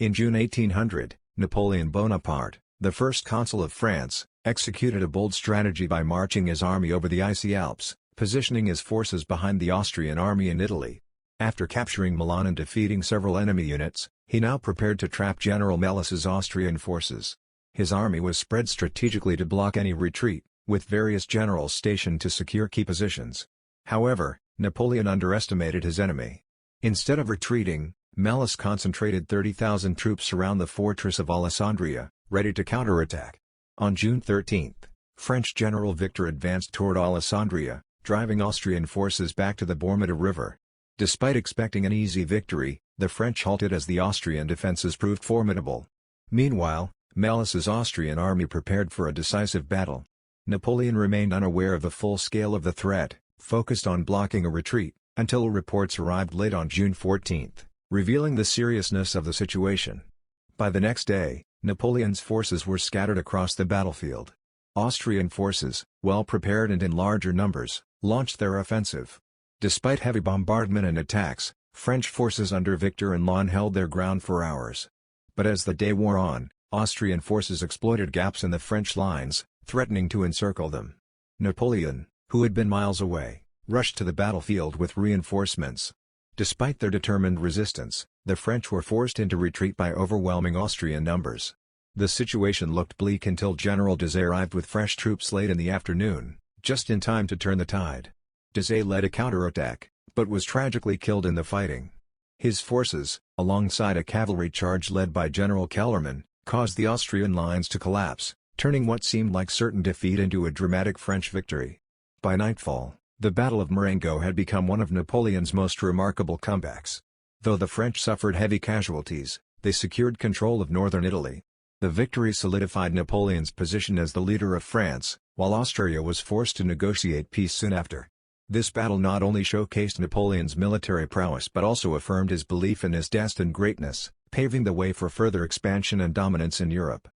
In June 1800, Napoleon Bonaparte, the first consul of France, executed a bold strategy by marching his army over the icy Alps, positioning his forces behind the Austrian army in Italy. After capturing Milan and defeating several enemy units, he now prepared to trap General Melis's Austrian forces. His army was spread strategically to block any retreat, with various generals stationed to secure key positions. However, Napoleon underestimated his enemy. Instead of retreating, Melis concentrated 30,000 troops around the fortress of Alessandria, ready to counterattack. On June 13, French General Victor advanced toward Alessandria, driving Austrian forces back to the Bormida River. Despite expecting an easy victory, the French halted as the Austrian defenses proved formidable. Meanwhile, Melis's Austrian army prepared for a decisive battle. Napoleon remained unaware of the full scale of the threat, focused on blocking a retreat, until reports arrived late on June 14, revealing the seriousness of the situation. By the next day, Napoleon's forces were scattered across the battlefield. Austrian forces, well prepared and in larger numbers, launched their offensive. Despite heavy bombardment and attacks, French forces under Victor and Lannes held their ground for hours. But as the day wore on, Austrian forces exploited gaps in the French lines, threatening to encircle them. Napoleon, who had been miles away, rushed to the battlefield with reinforcements. Despite their determined resistance, the French were forced into retreat by overwhelming Austrian numbers. The situation looked bleak until General Dizay arrived with fresh troops late in the afternoon, just in time to turn the tide. Dizay led a counterattack, but was tragically killed in the fighting. His forces, alongside a cavalry charge led by General Kellerman, caused the Austrian lines to collapse, turning what seemed like certain defeat into a dramatic French victory. By nightfall, the Battle of Marengo had become one of Napoleon's most remarkable comebacks. Though the French suffered heavy casualties, they secured control of northern Italy. The victory solidified Napoleon's position as the leader of France, while Austria was forced to negotiate peace soon after. This battle not only showcased Napoleon's military prowess but also affirmed his belief in his destined greatness, paving the way for further expansion and dominance in Europe.